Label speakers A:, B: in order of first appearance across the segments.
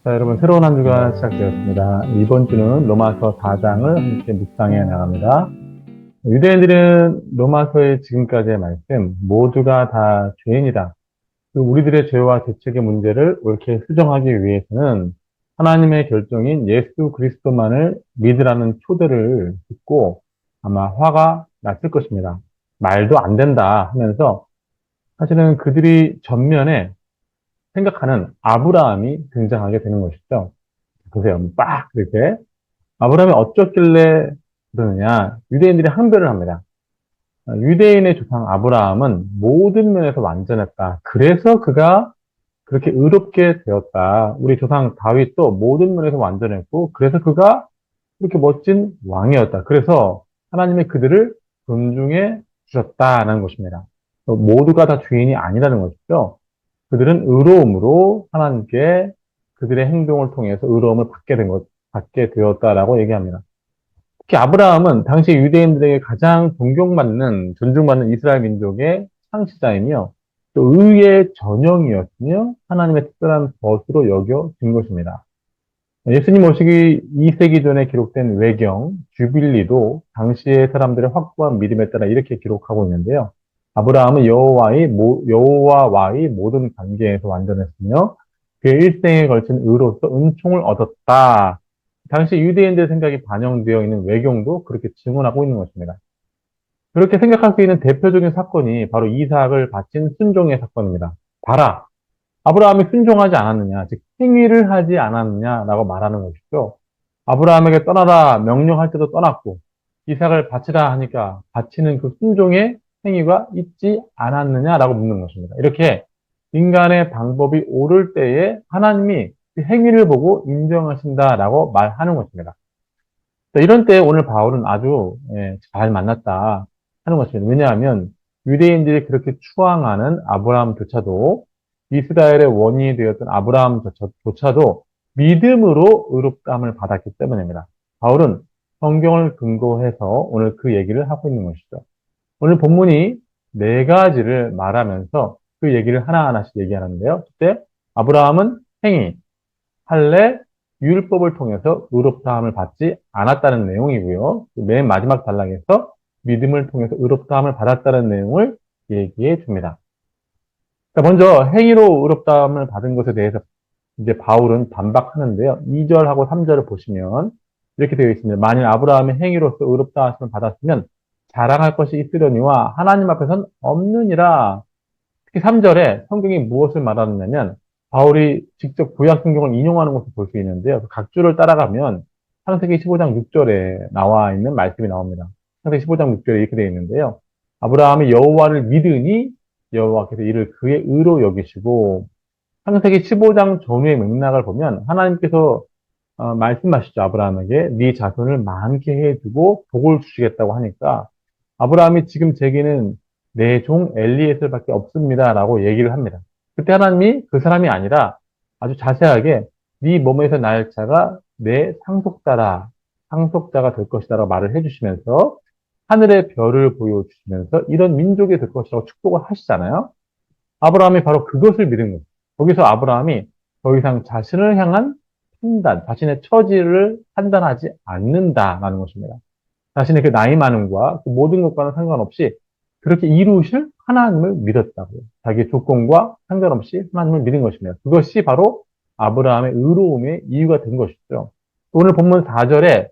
A: 자, 여러분, 새로운 한 주가 시작되었습니다. 이번 주는 로마서 4장을 함께 묵상해 나갑니다. 유대인들은 로마서의 지금까지의 말씀, 모두가 다 죄인이다. 우리들의 죄와 죄책의 문제를 옳게 수정하기 위해서는 하나님의 결정인 예수 그리스도만을 믿으라는 초대를 듣고 아마 화가 났을 것입니다. 말도 안 된다 하면서 사실은 그들이 전면에 생각하는 아브라함이 등장하게 되는 것이죠. 보세요. 빡! 이렇게. 아브라함이 어쩌길래 그러느냐. 유대인들이 항변을 합니다. 유대인의 조상 아브라함은 모든 면에서 완전했다. 그래서 그가 그렇게 의롭게 되었다. 우리 조상 다윗도 모든 면에서 완전했고, 그래서 그가 그렇게 멋진 왕이었다. 그래서 하나님이 그들을 존중해 주셨다는 것입니다. 모두가 다 죄인이 아니라는 것이죠. 그들은 의로움으로 하나님께 그들의 행동을 통해서 의로움을 받게 되었다라고 얘기합니다. 특히 아브라함은 당시 유대인들에게 가장 존중받는 이스라엘 민족의 창시자이며 또 의의 전형이었으며 하나님의 특별한 벗으로 여겨진 것입니다. 예수님 오시기 2세기 전에 기록된 외경, 주빌리도 당시의 사람들의 확고한 믿음에 따라 이렇게 기록하고 있는데요. 아브라함은 여호와와의 모든 관계에서 완전했으며 그의 일생에 걸친 의로서 은총을 얻었다. 당시 유대인들의 생각이 반영되어 있는 외경도 그렇게 증언하고 있는 것입니다. 그렇게 생각할 수 있는 대표적인 사건이 바로 이삭을 바친 순종의 사건입니다. 봐라, 아브라함이 순종하지 않았느냐, 즉 행위를 하지 않았느냐라고 말하는 것이죠. 아브라함에게 떠나라 명령할 때도 떠났고 이삭을 바치라 하니까 바치는 그 순종의 행위가 있지 않았느냐라고 묻는 것입니다. 이렇게 인간의 방법이 옳을 때에 하나님이 그 행위를 보고 인정하신다라고 말하는 것입니다. 이런 때 오늘 바울은 아주 잘 만났다 하는 것입니다. 왜냐하면 유대인들이 그렇게 추앙하는 아브라함조차도 이스라엘의 원인이 되었던 아브라함조차도 믿음으로 의롭다함을 받았기 때문입니다. 바울은 성경을 근거해서 오늘 그 얘기를 하고 있는 것이죠. 오늘 본문이 네 가지를 말하면서 그 얘기를 하나하나씩 얘기하는데요. 그때 아브라함은 행위, 할례, 율법을 통해서 의롭다함을 받지 않았다는 내용이고요. 맨 마지막 단락에서 믿음을 통해서 의롭다함을 받았다는 내용을 얘기해 줍니다. 먼저 행위로 의롭다함을 받은 것에 대해서 이제 바울은 반박하는데요. 2절하고 3절을 보시면 이렇게 되어 있습니다. 만일 아브라함의 행위로서 의롭다함을 받았으면 자랑할 것이 있으려니와 하나님 앞에서는 없느니라. 특히 3절에 성경이 무엇을 말하느냐면 바울이 직접 구약 성경을 인용하는 것을 볼 수 있는데요. 그 각주를 따라가면 창세기 15장 6절에 나와 있는 말씀이 나옵니다. 창세기 15장 6절에 이렇게 되어 있는데요. 아브라함이 여호와를 믿으니 여호와께서 이를 그의 의로 여기시고 창세기 15장 전후의 맥락을 보면 하나님께서 말씀하시죠. 아브라함에게 네 자손을 많게 해주고 복을 주시겠다고 하니까 아브라함이 지금 제게는 내 종 엘리에셀밖에 없습니다라고 얘기를 합니다. 그때 하나님이 그 사람이 아니라 아주 자세하게 네 몸에서 날 자가 내 상속자가 될 것이다라고 말을 해주시면서 하늘의 별을 보여주시면서 이런 민족이 될 것이라고 축복을 하시잖아요. 아브라함이 바로 그것을 믿은 거죠. 거기서 아브라함이 더 이상 자신을 향한 판단, 자신의 처지를 판단하지 않는다라는 것입니다. 자신의 그 나이 많음과 그 모든 것과는 상관없이 그렇게 이루실 하나님을 믿었다고요. 자기의 조건과 상관없이 하나님을 믿은 것입니다. 그것이 바로 아브라함의 의로움의 이유가 된 것이죠. 오늘 본문 4절에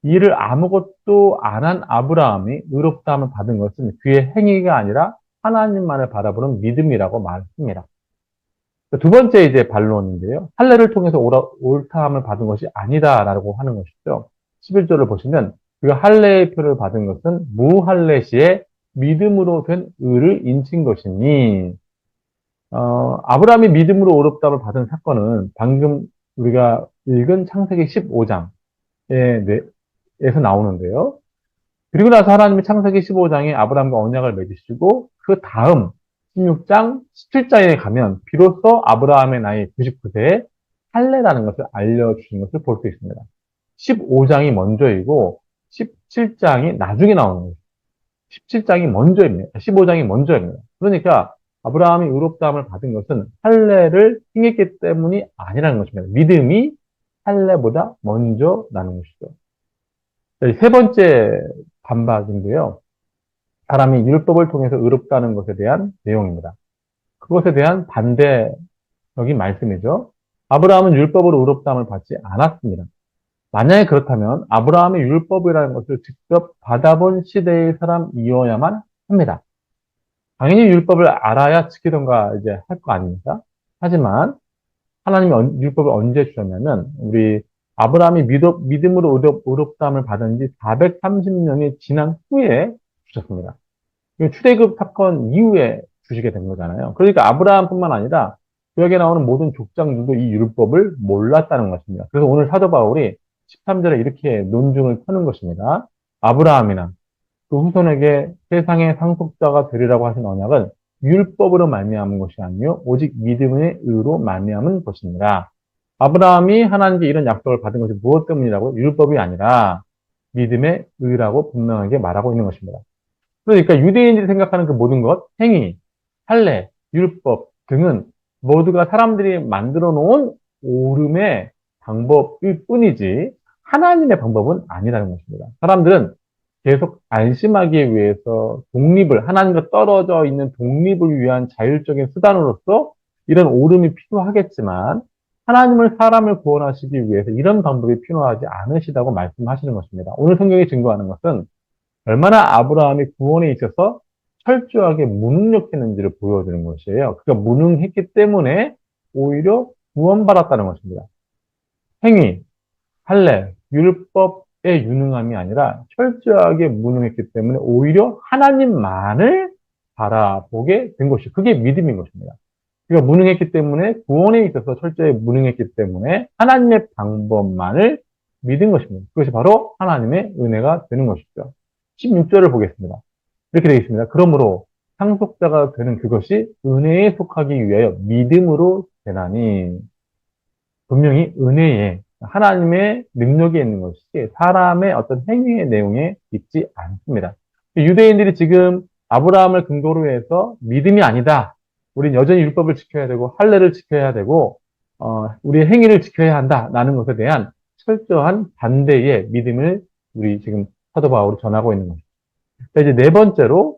A: 이를 아무것도 안 한 아브라함이 의롭다함을 받은 것은 그의 행위가 아니라 하나님만을 바라보는 믿음이라고 말했습니다. 두 번째 이제 반론인데요. 할례를 통해서 옳다함을 받은 것이 아니다라고 하는 것이죠. 11절을 보시면 그 할례의 표를 받은 것은 무할례 시에 믿음으로 된 의를 인친 것이니 아브라함이 믿음으로 의롭다함을 받은 사건은 방금 우리가 읽은 창세기 15장에서 나오는데요. 그리고 나서 하나님이 창세기 15장에 아브라함과 언약을 맺으시고 그 다음 16장, 17장에 가면 비로소 아브라함의 나이 99세에 할례라는 것을 알려주신 것을 볼 수 있습니다. 15장이 먼저이고 17장이 나중에 나오는 거죠. 17장이 먼저입니다. 15장이 먼저입니다. 그러니까 아브라함이 의롭다함을 받은 것은 할례를 행했기 때문이 아니라는 것입니다. 믿음이 할례보다 먼저라는 것이죠. 세 번째 반박인데요. 사람이 율법을 통해서 의롭다는 것에 대한 내용입니다. 그것에 대한 반대적인 말씀이죠. 아브라함은 율법으로 의롭다함을 받지 않았습니다. 만약에 그렇다면 아브라함의 율법이라는 것을 직접 받아본 시대의 사람이어야만 합니다. 당연히 율법을 알아야 지키던가 이제 할 거 아닙니까? 하지만 하나님이 율법을 언제 주셨냐면 우리 아브라함이 믿음으로 의롭다함을 받은 지 430년이 지난 후에 주셨습니다. 출애굽 사건 이후에 주시게 된 거잖아요. 그러니까 아브라함뿐만 아니라 구약에 나오는 모든 족장들도 이 율법을 몰랐다는 것입니다. 그래서 오늘 사도 바울이 13절에 이렇게 논증을 펴는 것입니다. 아브라함이나 그 후손에게 세상의 상속자가 되리라고 하신 언약은 율법으로 말미암은 것이 아니요 오직 믿음의 의로 말미암은 것입니다. 아브라함이 하나님께 이런 약속을 받은 것이 무엇 때문이라고? 율법이 아니라 믿음의 의라고 분명하게 말하고 있는 것입니다. 그러니까 유대인들이 생각하는 그 모든 것, 행위, 할례, 율법 등은 모두가 사람들이 만들어 놓은 오름의 방법일 뿐이지 하나님의 방법은 아니라는 것입니다. 사람들은 계속 안심하기 위해서 하나님과 떨어져 있는 독립을 위한 자율적인 수단으로서 이런 오름이 필요하겠지만 하나님을 사람을 구원하시기 위해서 이런 방법이 필요하지 않으시다고 말씀하시는 것입니다. 오늘 성경이 증거하는 것은 얼마나 아브라함이 구원에 있어서 철저하게 무능력했는지를 보여주는 것이에요. 그가 무능했기 때문에 오히려 구원받았다는 것입니다. 행위, 할례, 율법의 유능함이 아니라 철저하게 무능했기 때문에 오히려 하나님만을 바라보게 된 것이 그게 믿음인 것입니다. 그가 무능했기 때문에 구원에 있어서 철저히 무능했기 때문에 하나님의 방법만을 믿은 것입니다. 그것이 바로 하나님의 은혜가 되는 것이죠. 16절을 보겠습니다. 이렇게 되어 있습니다. 그러므로 상속자가 되는 그것이 은혜에 속하기 위하여 믿음으로 되나니 분명히 은혜에 하나님의 능력이 있는 것이 사람의 어떤 행위의 내용에 있지 않습니다. 유대인들이 지금 아브라함을 근거로 해서 믿음이 아니다. 우린 여전히 율법을 지켜야 되고 할례를 지켜야 되고 우리의 행위를 지켜야 한다라는 것에 대한 철저한 반대의 믿음을 우리 지금 사도 바울이 전하고 있는 것입니다. 이제 네 번째로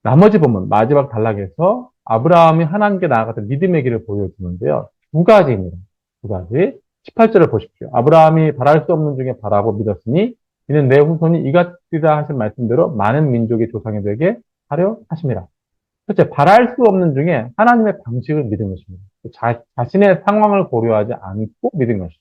A: 나머지 본문 마지막 단락에서 아브라함이 하나님께 나아갔던 믿음의 길을 보여주는데요. 두 가지입니다. 두 가지. 18절을 보십시오. 아브라함이 바랄 수 없는 중에 바라고 믿었으니 이는 내 후손이 이같으리라 하신 말씀대로 많은 민족의 조상이 되게 하려 하심이라. 첫째, 바랄 수 없는 중에 하나님의 방식을 믿은 것입니다. 자신의 상황을 고려하지 않고 믿은 것입니다.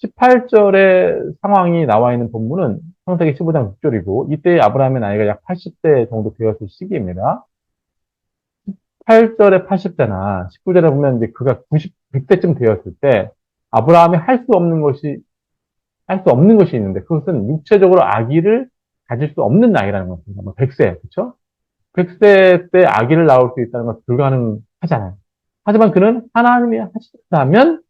A: 18절의 상황이 나와 있는 본문은 창세기 15장 6절이고 이때 아브라함의 나이가 약 80대 정도 되었을 시기입니다. 8절에 80대나 19절에 보면 이제 그가 100대쯤 되었을 때 아브라함이 할 수 없는 것이 있는데 그것은 육체적으로 아기를 가질 수 없는 나이라는 것입니다. 100세, 그렇죠? 100세 때 아기를 낳을 수 있다는 건 불가능하잖아요. 하지만 그는 하나님이 하신다면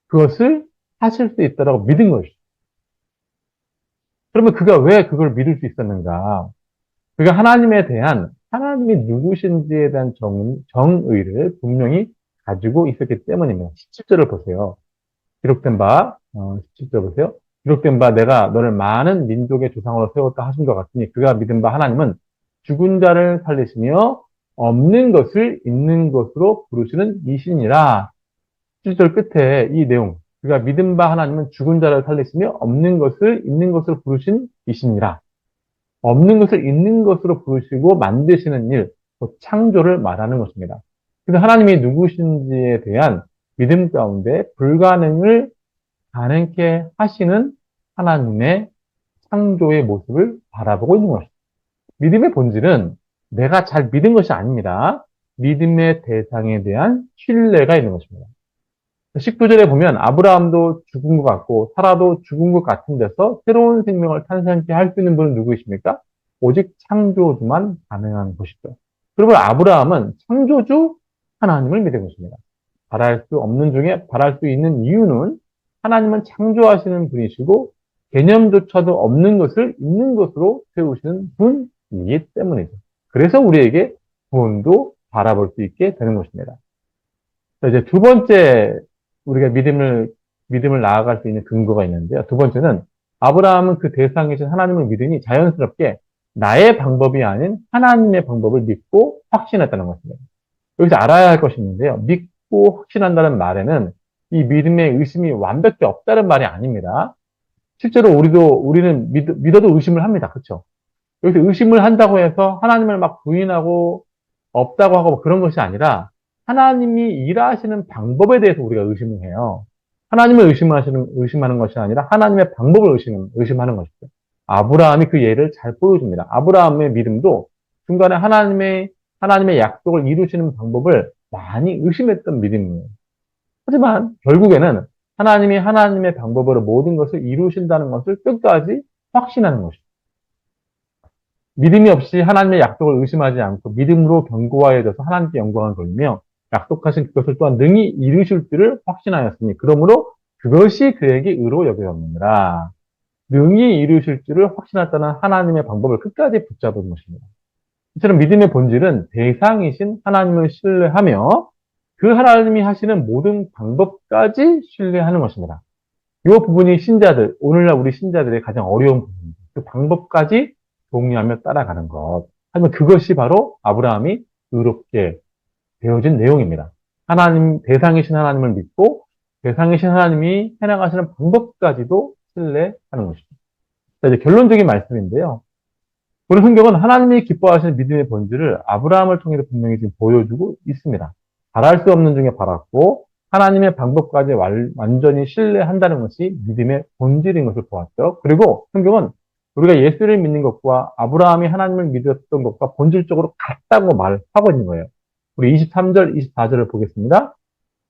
A: 그것을 하실 수 있다고 믿은 것이죠. 그러면 그가 왜 그걸 믿을 수 있었는가? 그가 하나님이 누구신지에 대한 정의를 분명히 가지고 있었기 때문입니다. 17절을 보세요. 기록된 바, 17절 보세요. 기록된 바 내가 너를 많은 민족의 조상으로 세웠다 하신 것 같으니 그가 믿은 바 하나님은 죽은 자를 살리시며 없는 것을 있는 것으로 부르시는 이신이라. 17절 끝에 이 내용, 그가 믿은 바 하나님은 죽은 자를 살리시며 없는 것을 있는 것으로 부르신 이신이라. 없는 것을 있는 것으로 부르시고 만드시는 일, 곧 창조를 말하는 것입니다. 그래서 하나님이 누구신지에 대한 믿음 가운데 불가능을 가능케 하시는 하나님의 창조의 모습을 바라보고 있는 것입니다. 믿음의 본질은 내가 잘 믿은 것이 아닙니다. 믿음의 대상에 대한 신뢰가 있는 것입니다. 19절에 보면 아브라함도 죽은 것 같고 사라도 죽은 것 같은 데서 새로운 생명을 탄생케 할 수 있는 분은 누구이십니까? 오직 창조주만 가능한 것이죠. 그리고 아브라함은 창조주 하나님을 믿은 것입니다. 바랄 수 없는 중에 바랄 수 있는 이유는 하나님은 창조하시는 분이시고 개념조차도 없는 것을 있는 것으로 세우시는 분이기 때문이죠. 그래서 우리에게 구원도 바라볼 수 있게 되는 것입니다. 자, 이제 두 번째 우리가 믿음을 나아갈 수 있는 근거가 있는데요. 두 번째는 아브라함은 그 대상이신 하나님을 믿으니 자연스럽게 나의 방법이 아닌 하나님의 방법을 믿고 확신했다는 것입니다. 여기서 알아야 할 것이 있는데요. 믿고 확신한다는 말에는 이 믿음의 의심이 완벽히 없다는 말이 아닙니다. 실제로 우리는 믿어도 의심을 합니다. 그렇죠? 여기서 의심을 한다고 해서 하나님을 막 부인하고 없다고 하고 뭐 그런 것이 아니라 하나님이 일하시는 방법에 대해서 우리가 의심을 해요. 하나님을 의심하는 것이 아니라 하나님의 방법을 의심하는 것이죠. 아브라함이 그 예를 잘 보여줍니다. 아브라함의 믿음도 중간에 하나님의 약속을 이루시는 방법을 많이 의심했던 믿음이에요. 하지만 결국에는 하나님이 하나님의 방법으로 모든 것을 이루신다는 것을 끝까지 확신하는 것이죠. 믿음이 없이 하나님의 약속을 의심하지 않고 믿음으로 견고하여져서 하나님께 영광을 돌리며 약속하신 그것을 또한 능히 이루실 줄을 확신하였으니 그러므로 그것이 그에게 의로 여겨졌느니라. 능히 이루실 줄을 확신했다는 하나님의 방법을 끝까지 붙잡은 것입니다. 이처럼 믿음의 본질은 대상이신 하나님을 신뢰하며 그 하나님이 하시는 모든 방법까지 신뢰하는 것입니다. 이 부분이 오늘날 우리 신자들의 가장 어려운 부분입니다. 그 방법까지 동의하며 따라가는 것. 하지만 그것이 바로 아브라함이 의롭게 되어진 내용입니다. 대상이신 하나님을 믿고 대상이신 하나님이 해나가시는 방법까지도 신뢰하는 것입니다. 자, 이제 결론적인 말씀인데요. 오늘 성경은 하나님이 기뻐하시는 믿음의 본질을 아브라함을 통해서 분명히 지금 보여주고 있습니다. 바랄 수 없는 중에 바랐고 하나님의 방법까지 완전히 신뢰한다는 것이 믿음의 본질인 것을 보았죠. 그리고 성경은 우리가 예수를 믿는 것과 아브라함이 하나님을 믿었던 것과 본질적으로 같다고 말하고 있는 거예요. 우리 23절, 24절을 보겠습니다.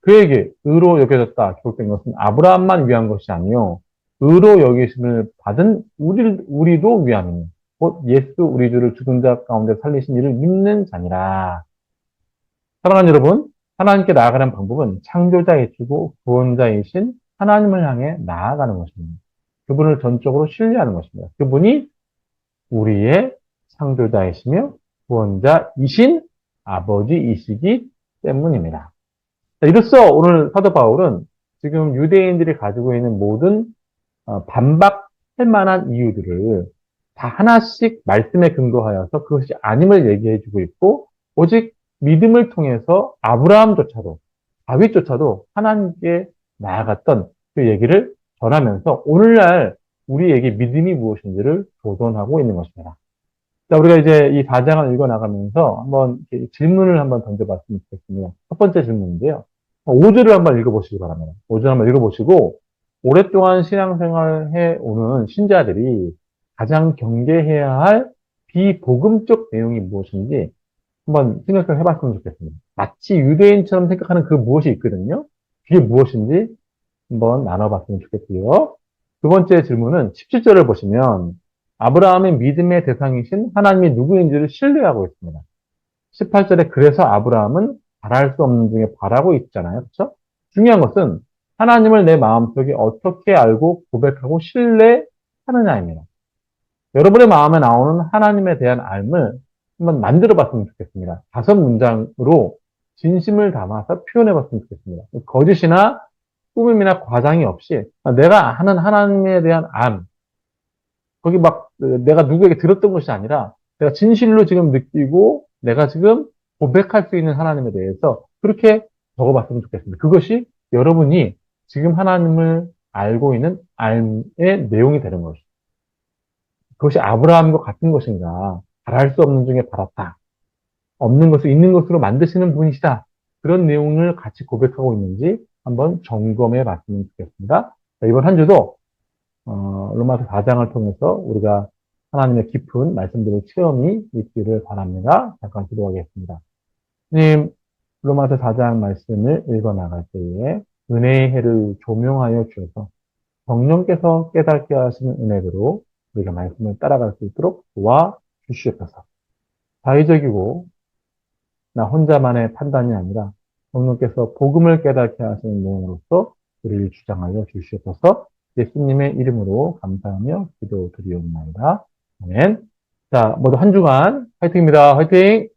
A: 그에게 의로 여겨졌다 기록된 것은 아브라함만 위한 것이 아니요 의로 여기심을 받은 우리도 위함이니 곧 예수 우리 주를 죽은 자 가운데 살리신 이를 믿는 자니라. 사랑하는 여러분, 하나님께 나아가는 방법은 창조자이시고 구원자이신 하나님을 향해 나아가는 것입니다. 그분을 전적으로 신뢰하는 것입니다. 그분이 우리의 창조자이시며 구원자이신 아버지이시기 때문입니다. 자, 이로써 오늘 사도 바울은 지금 유대인들이 가지고 있는 모든 반박할 만한 이유들을 다 하나씩 말씀에 근거하여서 그것이 아님을 얘기해주고 있고 오직 믿음을 통해서 아브라함조차도 다윗조차도 하나님께 나아갔던 그 얘기를 전하면서 오늘날 우리에게 믿음이 무엇인지를 도전하고 있는 것입니다. 자, 우리가 이제 이 4장을 읽어나가면서 한번 질문을 한번 던져봤으면 좋겠습니다. 첫 번째 질문인데요. 5절을 한번 읽어보시기 바랍니다. 5절 한번 읽어보시고 오랫동안 신앙생활 해오는 신자들이 가장 경계해야 할 비복음적 내용이 무엇인지 한번 생각을 해봤으면 좋겠습니다. 마치 유대인처럼 생각하는 그 무엇이 있거든요. 그게 무엇인지 한번 나눠봤으면 좋겠고요. 두 번째 질문은 17절을 보시면 아브라함의 믿음의 대상이신 하나님이 누구인지를 신뢰하고 있습니다. 18절에 그래서 아브라함은 바랄 수 없는 중에 바라고 있잖아요. 그렇죠? 중요한 것은 하나님을 내 마음속에 어떻게 알고 고백하고 신뢰하느냐입니다. 여러분의 마음에 나오는 하나님에 대한 알을 한번 만들어 봤으면 좋겠습니다. 5문장으로 진심을 담아서 표현해 봤으면 좋겠습니다. 거짓이나 꾸밈이나 과장이 없이 내가 하는 하나님에 대한 거기 막 내가 누구에게 들었던 것이 아니라 내가 진실로 지금 느끼고 내가 지금 고백할 수 있는 하나님에 대해서 그렇게 적어봤으면 좋겠습니다. 그것이 여러분이 지금 하나님을 알고 있는 알의 내용이 되는 것이죠. 그것이 아브라함과 같은 것인가? 바랄 수 없는 중에 바랐다. 없는 것을 있는 것으로 만드시는 분이시다. 그런 내용을 같이 고백하고 있는지 한번 점검해 봤으면 좋겠습니다. 자, 이번 한 주도 로마서 4장을 통해서 우리가 하나님의 깊은 말씀들의 체험이 있기를 바랍니다. 잠깐 기도하겠습니다. 주님, 로마서 4장 말씀을 읽어나갈 때에 은혜의 해를 조명하여 주셔서 성령께서 깨닫게 하시는 은혜대로 우리가 말씀을 따라갈 수 있도록 도와주시옵소서. 자의적이고 나 혼자만의 판단이 아니라 성령께서 복음을 깨닫게 하시는 내용으로서 우리를 주장하여 주시옵소서. 예수님의 이름으로 감사하며 기도드리옵나이다. 아멘. 자, 모두 한 주간 화이팅입니다. 화이팅!